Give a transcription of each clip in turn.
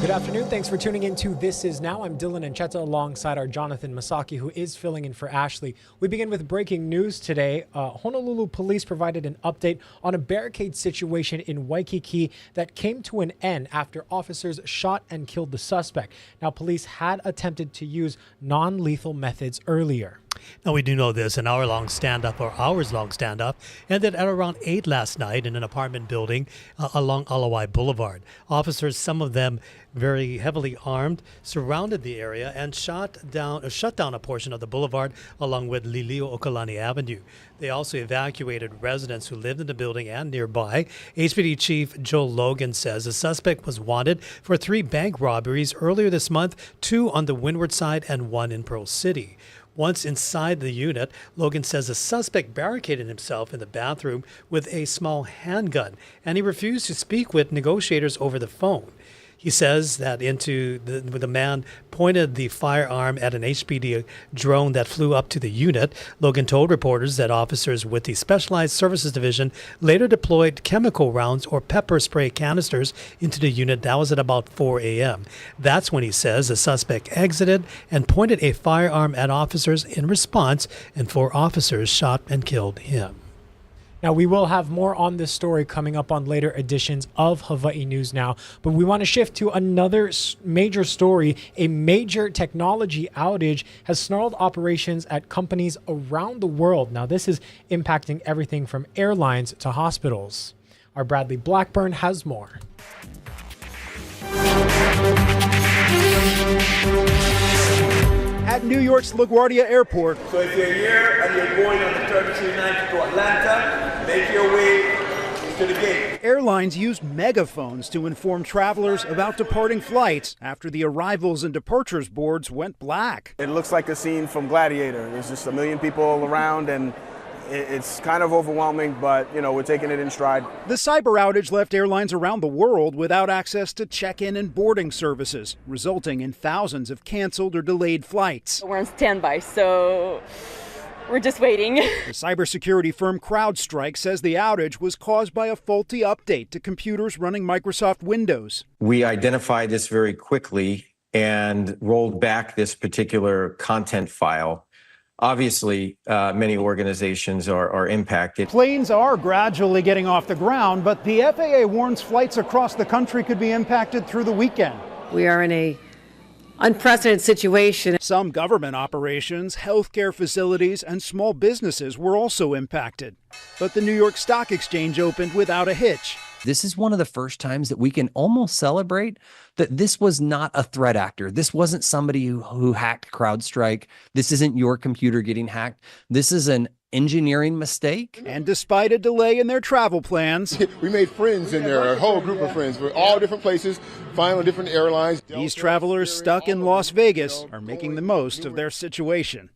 Good afternoon. Thanks for tuning in to This Is Now. I'm Dylan Ancheta alongside our Jonathan Masaki, who is filling in for Ashley. We begin with breaking news today. Honolulu police provided an update on a barricade situation in Waikiki that came to an end after officers shot and killed the suspect. Now, police had attempted to use non-lethal methods earlier. Now, we do know this, an hours-long standoff ended at around 8 last night in an apartment building along Alawai Boulevard. Officers, some of them very heavily armed, surrounded the area and shut down a portion of the boulevard along with Liliuokalani Avenue. They also evacuated residents who lived in the building and nearby. HPD Chief Joe Logan says the suspect was wanted for 3 bank robberies earlier this month, 2 on the Windward side and 1 in Pearl City. Once inside the unit, Logan says the suspect barricaded himself in the bathroom with a small handgun, and he refused to speak with negotiators over the phone. He says that the man pointed the firearm at an HPD drone that flew up to the unit. Logan told reporters that officers with the Specialized Services Division later deployed chemical rounds or pepper spray canisters into the unit. That was at about 4 a.m. That's when he says the suspect exited and pointed a firearm at officers in response, and 4 officers shot and killed him. Now, we will have more on this story coming up on later editions of Hawaii News Now, but we want to shift to another major story. A major technology outage has snarled operations at companies around the world. Now, this is impacting everything from airlines to hospitals. Our Bradley Blackburn has more. At New York's LaGuardia Airport. So if you're here and you're going on the 3290 to Atlanta, make your way to the gate. Airlines used megaphones to inform travelers about departing flights after the arrivals and departures boards went black. It looks like a scene from Gladiator. There's just a million people around, and it's kind of overwhelming, but, you know, we're taking it in stride. The cyber outage left airlines around the world without access to check-in and boarding services, resulting in thousands of canceled or delayed flights. We're on standby, so we're just waiting. The cybersecurity firm CrowdStrike says the outage was caused by a faulty update to computers running Microsoft Windows. We identified this very quickly and rolled back this particular content file. Obviously, many organizations are impacted. Planes are gradually getting off the ground, but the FAA warns flights across the country could be impacted through the weekend. We are in an unprecedented situation. Some government operations, healthcare facilities, and small businesses were also impacted. But the New York Stock Exchange opened without a hitch. This is one of the first times that we can almost celebrate that this was not a threat actor. This wasn't somebody who hacked CrowdStrike. This isn't your computer getting hacked. This is an engineering mistake. And despite a delay in their travel plans, we made friends in there, a whole group of friends. We're all different places, flying on different airlines. These travelers stuck in Las Vegas are making the most of their situation.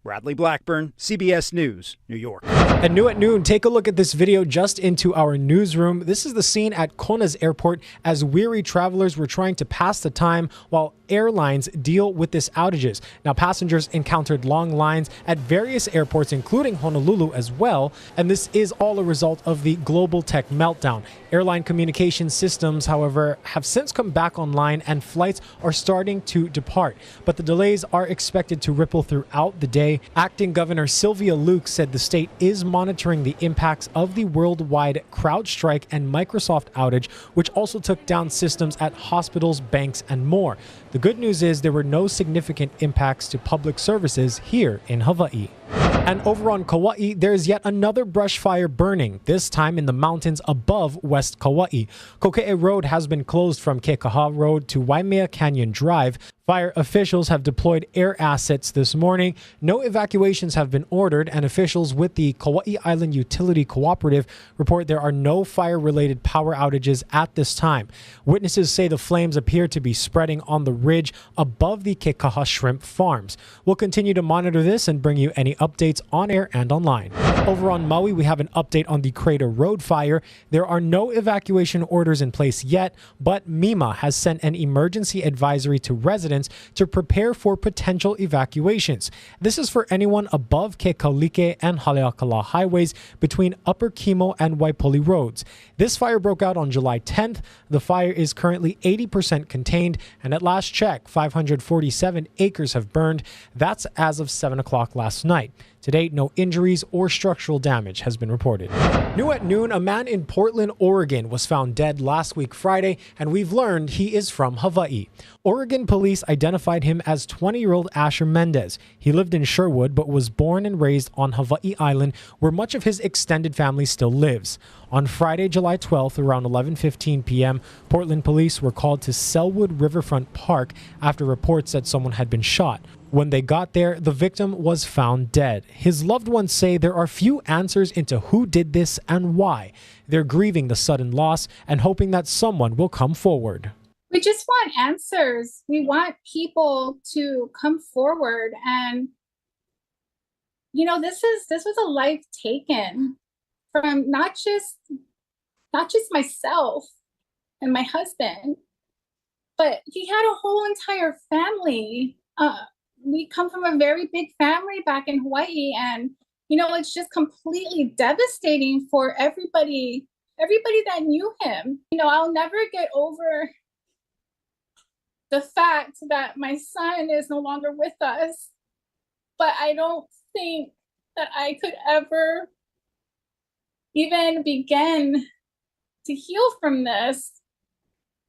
Bradley Blackburn, CBS News, New York. At noon, take a look at this video just into our newsroom. This is the scene at Kona's airport as weary travelers were trying to pass the time while airlines deal with this outages. Now, passengers encountered long lines at various airports, including Honolulu as well, and this is all a result of the global tech meltdown. Airline communication systems, however, have since come back online and flights are starting to depart, but the delays are expected to ripple throughout the day. Acting Governor Sylvia Luke said the state is monitoring the impacts of the worldwide CrowdStrike and Microsoft outage, which also took down systems at hospitals, banks, and more. The good news is there were no significant impacts to public services here in Hawaii. And over on Kauai, there's yet another brush fire burning, this time in the mountains above West Kauai. Kokee Road has been closed from Kekaha Road to Waimea Canyon Drive. Fire officials have deployed air assets this morning. No evacuations have been ordered, and officials with the Kauai Island Utility Cooperative report there are no fire-related power outages at this time. Witnesses say the flames appear to be spreading on the ridge above the Kekaha shrimp farms. We'll continue to monitor this and bring you any updates on air and online. Over on Maui, we have an update on the Crater Road fire. There are no evacuation orders in place yet, but MEMA has sent an emergency advisory to residents to prepare for potential evacuations. This is for anyone above Kekalike and Haleakala highways between Upper Kimo and Waipoli roads. This fire broke out on July 10th. The fire is currently 80% contained, and at last check, 547 acres have burned. That's as of 7 o'clock last night. To date, no injuries or structural damage has been reported. New at noon, a man in Portland, Oregon was found dead last week Friday, and we've learned he is from Hawaii. Oregon police identified him as 20-year-old Asher Mendez. He lived in Sherwood but was born and raised on Hawaii Island, where much of his extended family still lives. On Friday, July 12th, around 11:15 p.m., Portland police were called to Selwood Riverfront Park after reports that someone had been shot. When they got there, the victim was found dead. His loved ones say there are few answers into who did this and why. They're grieving the sudden loss and hoping that someone will come forward. We just want answers. We want people to come forward, and this was a life taken from not just myself and my husband, but he had a whole entire family. We come from a very big family back in Hawaii, and it's just completely devastating for everybody that knew him. I'll never get over the fact that my son is no longer with us, but I don't think that I could ever even begin to heal from this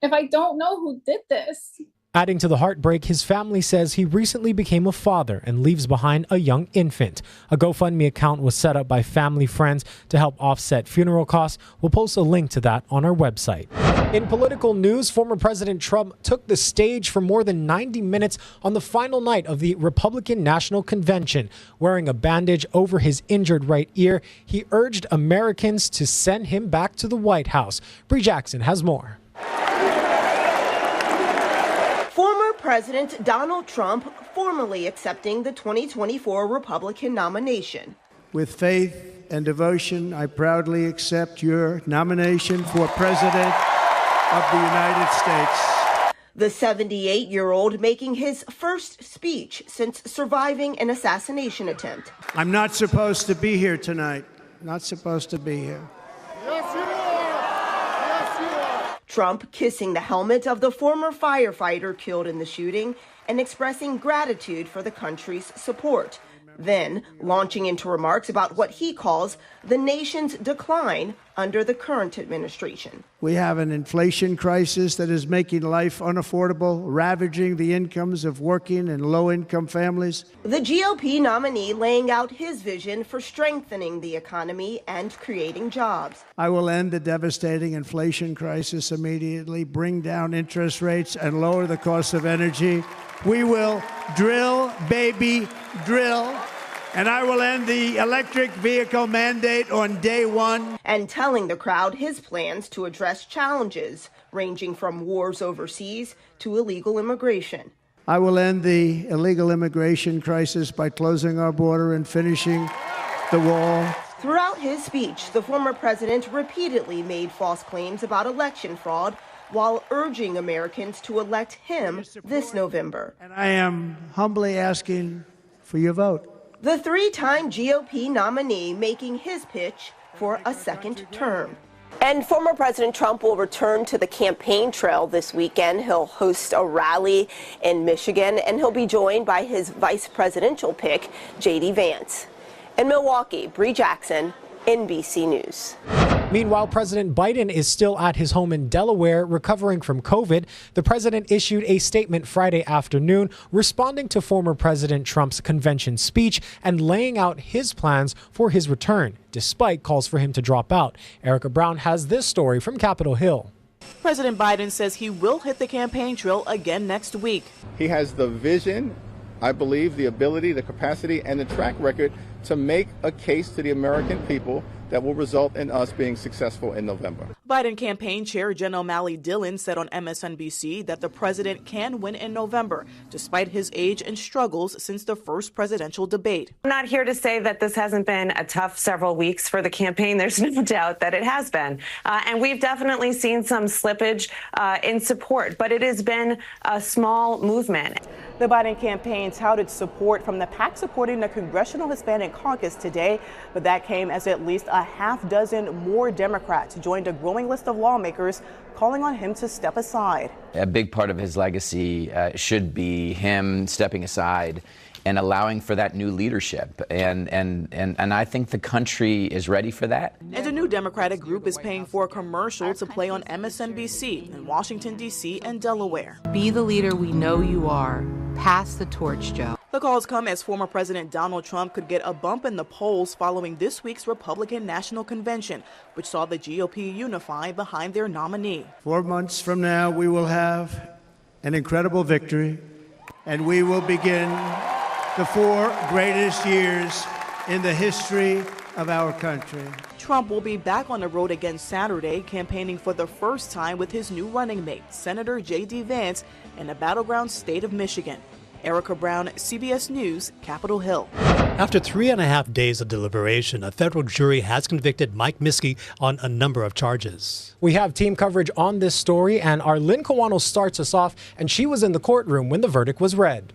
if I don't know who did this. Adding to the heartbreak, his family says he recently became a father and leaves behind a young infant. A GoFundMe account was set up by family friends to help offset funeral costs. We'll post a link to that on our website. In political news, former President Trump took the stage for more than 90 minutes on the final night of the Republican National Convention. Wearing a bandage over his injured right ear, he urged Americans to send him back to the White House. Bree Jackson has more. Former President Donald Trump formally accepting the 2024 Republican nomination. With faith and devotion, I proudly accept your nomination for President of the United States. The 78-year-old making his first speech since surviving an assassination attempt. I'm not supposed to be here tonight. Not supposed to be here. Yes, you are. Yes, you are. Trump kissing the helmet of the former firefighter killed in the shooting and expressing gratitude for the country's support. Then launching into remarks about what he calls the nation's decline under the current administration. We have an inflation crisis that is making life unaffordable, ravaging the incomes of working and low-income families. The GOP nominee laying out his vision for strengthening the economy and creating jobs. I will end the devastating inflation crisis immediately, bring down interest rates, and lower the cost of energy. We will drill, baby, drill. And I will end the electric vehicle mandate on day one. And telling the crowd his plans to address challenges ranging from wars overseas to illegal immigration. I will end the illegal immigration crisis by closing our border and finishing the wall. Throughout his speech, the former president repeatedly made false claims about election fraud while urging Americans to elect him this November. And I am humbly asking for your vote. The three-time GOP nominee making his pitch for a second term. And former President Trump will return to the campaign trail this weekend. He'll host a rally in Michigan, and he'll be joined by his vice presidential pick, J.D. Vance. In Milwaukee, Bree Jackson, NBC News. Meanwhile, President Biden is still at his home in Delaware recovering from COVID. The president issued a statement Friday afternoon responding to former President Trump's convention speech and laying out his plans for his return, despite calls for him to drop out. Erica Brown has this story from Capitol Hill. President Biden says he will hit the campaign trail again next week. He has the vision, I believe, the ability, the capacity, and the track record to make a case to the American people that will result in us being successful in November. Biden campaign chair Jen O'Malley Dillon said on MSNBC that the president can win in November, despite his age and struggles since the first presidential debate. I'm not here to say that this hasn't been a tough several weeks for the campaign. There's no doubt that it has been. And we've definitely seen some slippage in support, but it has been a small movement. The Biden campaign touted support from the PAC supporting the Congressional Hispanic Caucus today, but that came as at least a half dozen more Democrats joined a growing list of lawmakers calling on him to step aside. A big part of his legacy should be him stepping aside and allowing for that new leadership. And I think the country is ready for that. And a new Democratic group is paying for a commercial to play on MSNBC in Washington, D.C. and Delaware. Be the leader we know you are. Pass the torch, Joe. The calls come as former President Donald Trump could get a bump in the polls following this week's Republican National Convention, which saw the GOP unify behind their nominee. 4 months from now, we will have an incredible victory, and we will begin the 4 greatest years in the history of our country. Trump will be back on the road again Saturday, campaigning for the first time with his new running mate, Senator J.D. Vance, in the battleground state of Michigan. Erica Brown, CBS News, Capitol Hill. After 3.5 days of deliberation, a federal jury has convicted Mike Miske on a number of charges. We have team coverage on this story, and our Lynn Kawano starts us off, and she was in the courtroom when the verdict was read.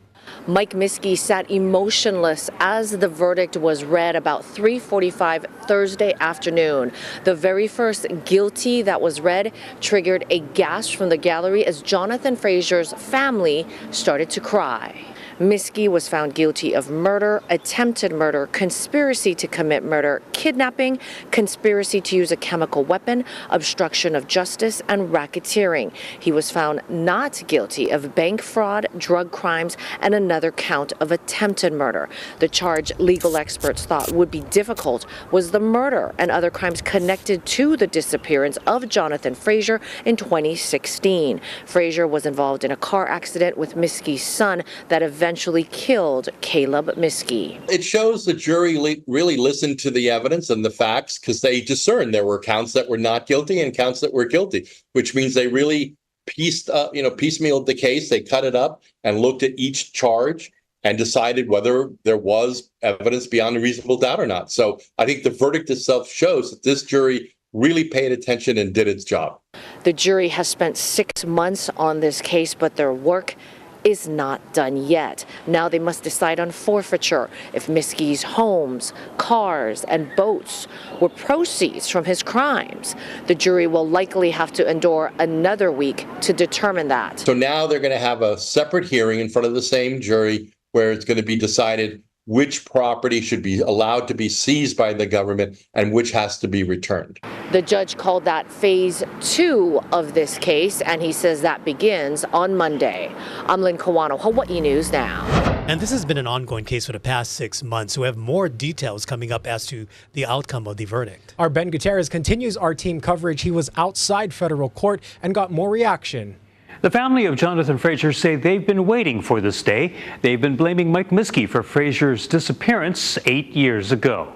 Mike Miske sat emotionless as the verdict was read about 3:45 Thursday afternoon. The very first guilty that was read triggered a gasp from the gallery as Jonathan Frazier's family started to cry. Miske was found guilty of murder, attempted murder, conspiracy to commit murder, kidnapping, conspiracy to use a chemical weapon, obstruction of justice, and racketeering. He was found not guilty of bank fraud, drug crimes, and another count of attempted murder. The charge legal experts thought would be difficult was the murder and other crimes connected to the disappearance of Jonathan Frazier in 2016. Frazier was involved in a car accident with Miske's son that eventually killed Caleb Miske. It shows the jury really listened to the evidence and the facts because they discerned there were counts that were not guilty and counts that were guilty, which means they really piecemealed the case. They cut it up and looked at each charge and decided whether there was evidence beyond a reasonable doubt or not. So I think the verdict itself shows that this jury really paid attention and did its job. The jury has spent 6 months on this case, but their work is not done yet. Now they must decide on forfeiture if Miske's homes, cars, and boats were proceeds from his crimes. The jury will likely have to endure another week to determine that. So now they're going to have a separate hearing in front of the same jury where it's going to be decided which property should be allowed to be seized by the government and which has to be returned. The judge called that phase 2 of this case, and he says that begins on Monday. I'm Lynn Kawano, Hawaii News Now. And this has been an ongoing case for the past 6 months. We have more details coming up as to the outcome of the verdict. Our Ben Gutierrez continues our team coverage. He was outside federal court and got more reaction. The family of Jonathan Frazier say they've been waiting for this day. They've been blaming Mike Miske for Frazier's disappearance 8 years ago.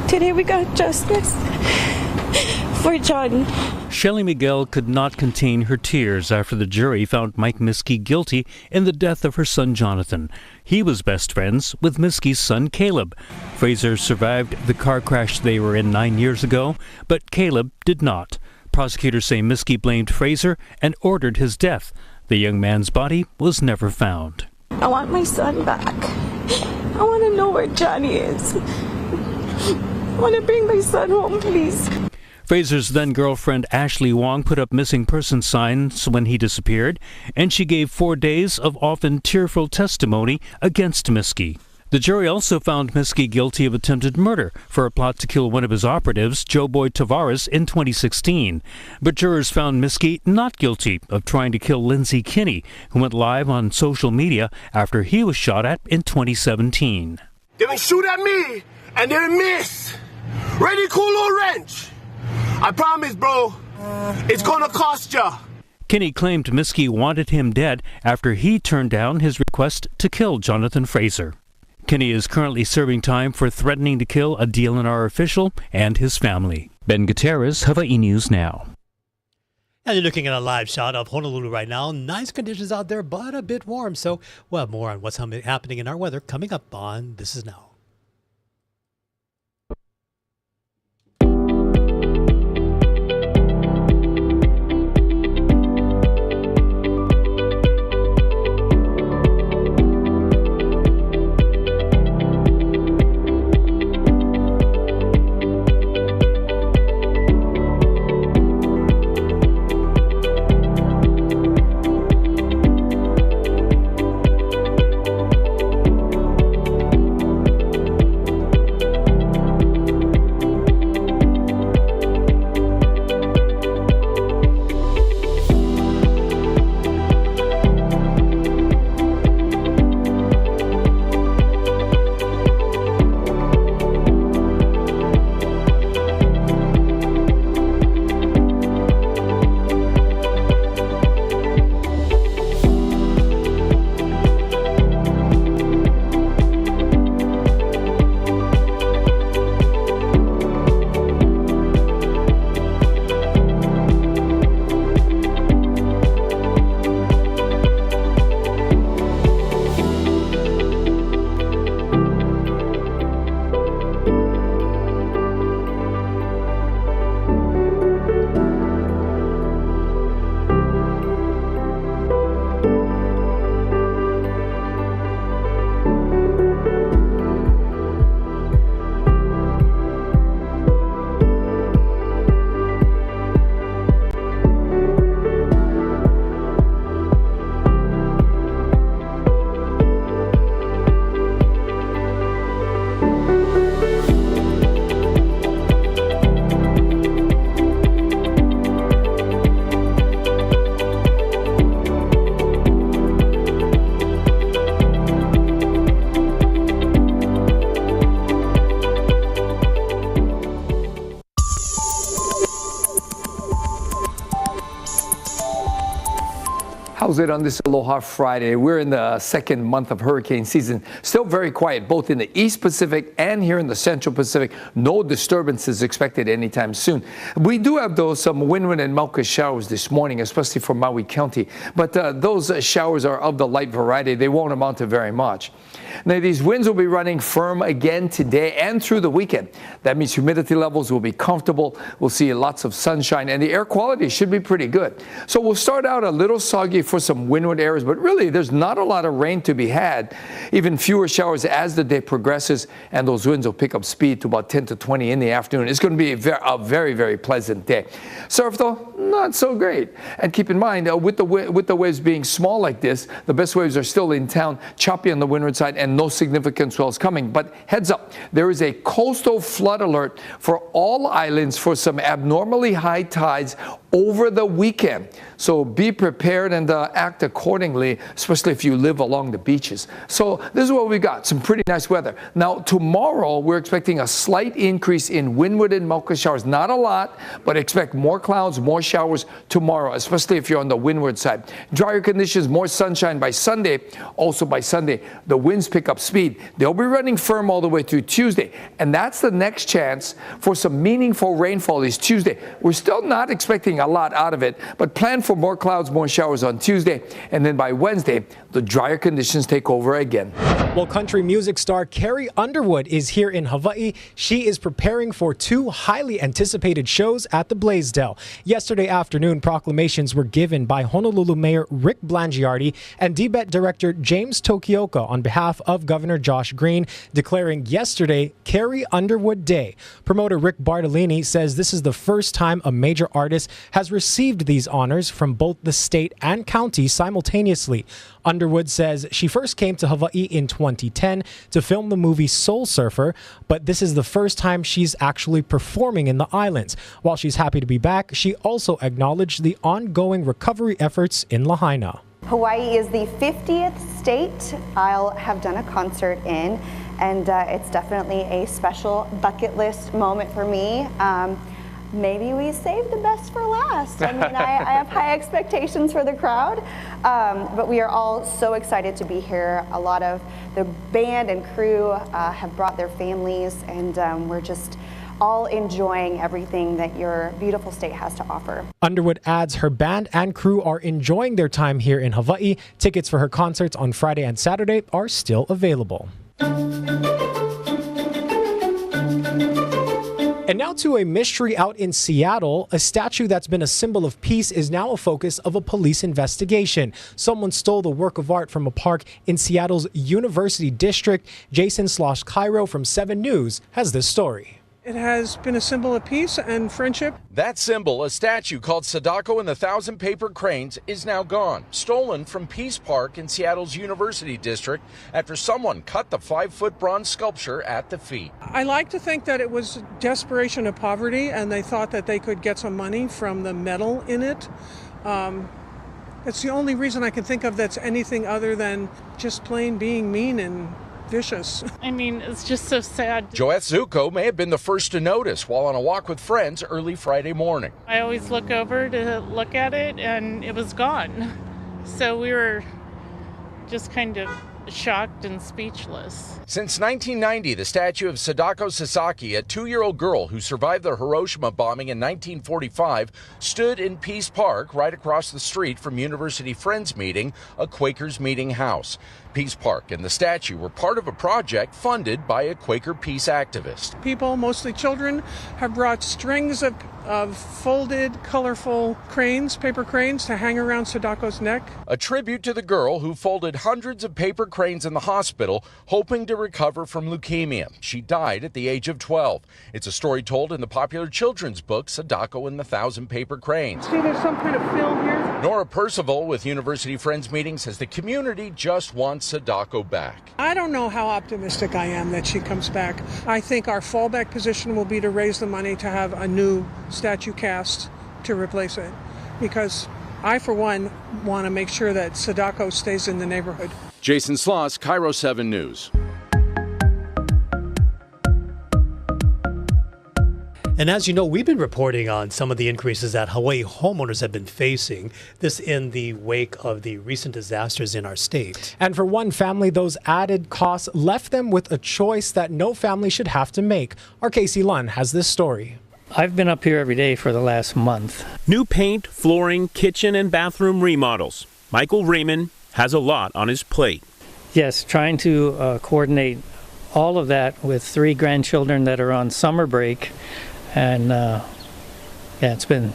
Today we got justice for Johnny. Shelley Miguel could not contain her tears after the jury found Mike Miske guilty in the death of her son Jonathan. He was best friends with Miske's son Caleb. Frazier survived the car crash they were in 9 years ago, but Caleb did not. Prosecutors say Miske blamed Frazier and ordered his death. The young man's body was never found. I want my son back. I want to know where Johnny is. I want to bring my son home, please. Frazier's then-girlfriend Ashley Wong put up missing person signs when he disappeared, and she gave 4 days of often tearful testimony against Miske. The jury also found Miske guilty of attempted murder for a plot to kill one of his operatives, Joe Boy Tavares, in 2016. But jurors found Miske not guilty of trying to kill Lindsay Kinney, who went live on social media after he was shot at in 2017. They didn't shoot at me, and they didn't miss. Ready, cool wrench. I promise, bro, it's gonna cost ya. Kinney claimed Miske wanted him dead after he turned down his request to kill Jonathan Fraser. Kinney is currently serving time for threatening to kill a DLNR official and his family. Ben Gutierrez, Hawaii News Now. And you're looking at a live shot of Honolulu right now. Nice conditions out there, but a bit warm. So we'll have more on what's happening in our weather coming up on This Is Now. How's it on this Aloha Friday? We're in the second month of hurricane season. Still very quiet, both in the East Pacific and here in the Central Pacific. No disturbances expected anytime soon. We do have, though, some wind and Mauka showers this morning, especially for Maui County. But those showers are of the light variety. They won't amount to very much. Now, these winds will be running firm again today and through the weekend. That means humidity levels will be comfortable. We'll see lots of sunshine, and the air quality should be pretty good. So we'll start out a little soggy for some windward areas, but really there's not a lot of rain to be had. Even fewer showers as the day progresses, and those winds will pick up speed to about 10 to 20 in the afternoon. It's going to be a very, very pleasant day. Surf, though, not so great. And keep in mind, with the waves being small like this, the best waves are still in town, choppy on the windward side, and no significant swells coming. But heads up, there is a coastal flood alert for all islands for some abnormally high tides over the weekend. So be prepared and act accordingly, especially if you live along the beaches. So this is what we got, some pretty nice weather. Now tomorrow we're expecting a slight increase in windward and Mauka showers. Not a lot, but expect more clouds, more showers tomorrow, especially if you're on the windward side. Drier conditions, more sunshine by Sunday. Also by Sunday, the winds pick up speed. They'll be running firm all the way through Tuesday. And that's the next chance for some meaningful rainfall is Tuesday. We're still not expecting a lot out of it, but plan for more clouds, more showers on Tuesday, and then by Wednesday, the drier conditions take over again. Well, country music star Carrie Underwood is here in Hawaii. She is preparing for two highly anticipated shows at the Blaisdell. Yesterday, Yesterday afternoon, proclamations were given by Honolulu Mayor Rick Blangiardi and DBET Director James Tokioka on behalf of Governor Josh Green, declaring yesterday Carrie Underwood Day. Promoter Rick Bartolini says this is the first time a major artist has received these honors from both the state and county simultaneously. Underwood says she first came to Hawaii in 2010 to film the movie Soul Surfer, but this is the first time she's actually performing in the islands. While she's happy to be back, she also acknowledged the ongoing recovery efforts in Lahaina. Hawaii is the 50th state I'll have done a concert in, and it's definitely a special bucket list moment for me. Maybe we saved the best for last. I mean, I have high expectations for the crowd, but we are all so excited to be here. A lot of the band and crew have brought their families, and we're just all enjoying everything that your beautiful state has to offer. Underwood adds her band and crew are enjoying their time here in Hawaii. Tickets for her concerts on Friday and Saturday are still available. And now to a mystery out in Seattle. A statue that's been a symbol of peace is now a focus of a police investigation. Someone stole the work of art from a park in Seattle's University District. Jason Cairo from 7 News has this story. It has been a symbol of peace and friendship. That symbol, a statue called Sadako and the 1,000 Paper Cranes, is now gone. Stolen from Peace Park in Seattle's University District after someone cut the 5-foot bronze sculpture at the feet. I like to think that it was desperation of poverty, and they thought that they could get some money from the metal in it. It's the only reason I can think of that's anything other than just plain being mean and vicious. I mean, it's just so sad. Joette Zuko may have been the first to notice while on a walk with friends early Friday morning. I always look over to look at it, and it was gone. So we were just kind of shocked and speechless. Since 1990, the statue of Sadako Sasaki, a 2-year-old girl who survived the Hiroshima bombing in 1945, stood in Peace Park right across the street from University Friends Meeting, a Quakers meeting house. Peace Park and the statue were part of a project funded by a Quaker peace activist. People, mostly children, have brought strings of folded, colorful cranes, paper cranes, to hang around Sadako's neck. A tribute to the girl who folded hundreds of paper cranes in the hospital, hoping to recover from leukemia. She died at the age of 12. It's a story told in the popular children's book, Sadako and the 1,000 Paper Cranes. See, there's some kind of film here. Nora Percival with University Friends Meeting says the community just wants Sadako back. I don't know how optimistic I am that she comes back. I think our fallback position will be to raise the money to have a new statue cast to replace it, because I, for one, want to make sure that Sadako stays in the neighborhood. Jason Sloss, Cairo 7 News. And as you know, we've been reporting on some of the increases that Hawaii homeowners have been facing, this in the wake of the recent disasters in our state. And for one family, those added costs left them with a choice that no family should have to make. Our Casey Lunn has this story. I've been up here every day for the last month. New paint, flooring, kitchen, and bathroom remodels. Michael Raymond has a lot on his plate. Yes, trying to coordinate all of that with 3 grandchildren that are on summer break. And yeah, it's been a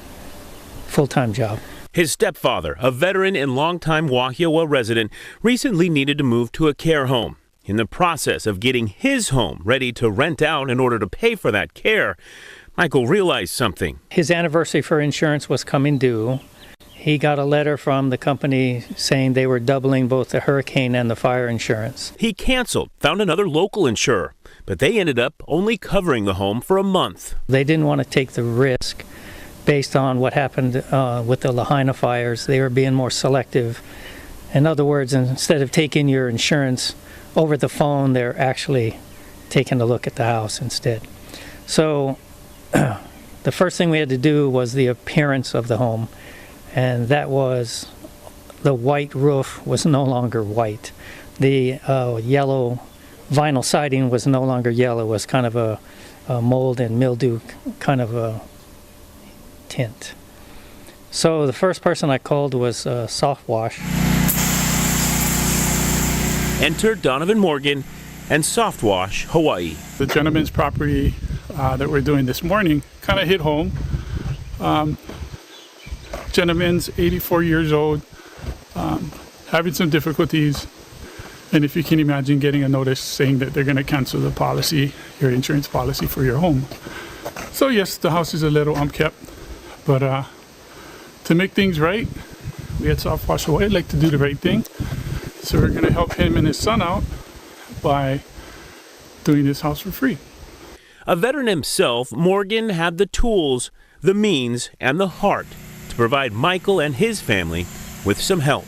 full-time job. His stepfather, a veteran and longtime Wahiawa resident, recently needed to move to a care home. In the process of getting his home ready to rent out in order to pay for that care, Michael realized something. His anniversary for insurance was coming due. He got a letter from the company saying they were doubling both the hurricane and the fire insurance. He canceled, found another local insurer, but they ended up only covering the home for a month. They didn't want to take the risk based on what happened with the Lahaina fires. They were being more selective. In other words, instead of taking your insurance over the phone, they're actually taking a look at the house instead. So the first thing we had to do was the appearance of the home. And that was, the white roof was no longer white. The yellow vinyl siding was no longer yellow. It was kind of a mold and mildew kind of a tint. So the first person I called was Soft Wash. Enter Donovan Morgan and Soft Wash Hawaii. The gentleman's property that we're doing this morning kind of hit home. Gentleman's 84 years old, having some difficulties. And if you can imagine getting a notice saying that they're going to cancel the policy, your insurance policy for your home. So yes, the house is a little unkept, but to make things right, we at South Wash Hawaii like to do the right thing. So we're going to help him and his son out by doing this house for free. A veteran himself, Morgan had the tools, the means, and the heart to provide Michael and his family with some help.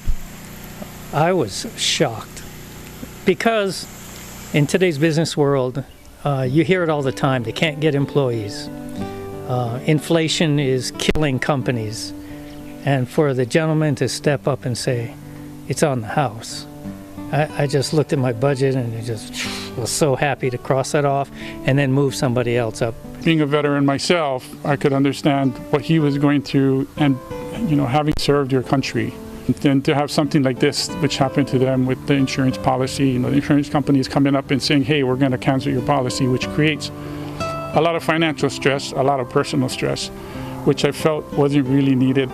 I was shocked because in today's business world, you hear it all the time. They can't get employees. Inflation is killing companies. And for the gentleman to step up and say, it's on the house. I just looked at my budget and I just was so happy to cross that off and then move somebody else up. Being a veteran myself, I could understand what he was going through, and having served your country. Then to have something like this, which happened to them with the insurance policy, the insurance company is coming up and saying, hey, we're going to cancel your policy, which creates a lot of financial stress, a lot of personal stress, which I felt wasn't really needed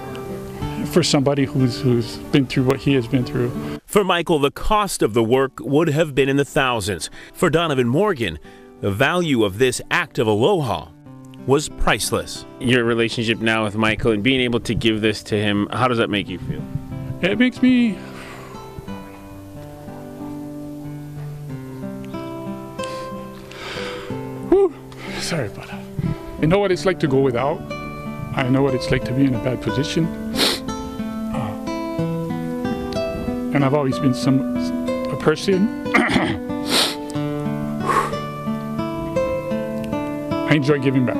for somebody who's been through what he has been through. For Michael, the cost of the work would have been in the thousands. For Donovan Morgan, the value of this act of aloha was priceless. Your relationship now with Michael and being able to give this to him, how does that make you feel? It makes me sorry about that. I know what it's like to go without. I know what it's like to be in a bad position. And I've always been a person. I enjoy giving back.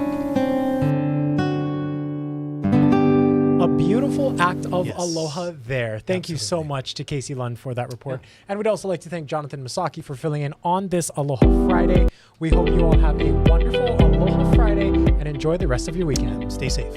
A beautiful act of aloha there. Thank you so much to Casey Lund for that report. Yeah. And we'd also like to thank Jonathan Misake for filling in on this Aloha Friday. We hope you all have a wonderful Aloha Friday and enjoy the rest of your weekend. Stay safe.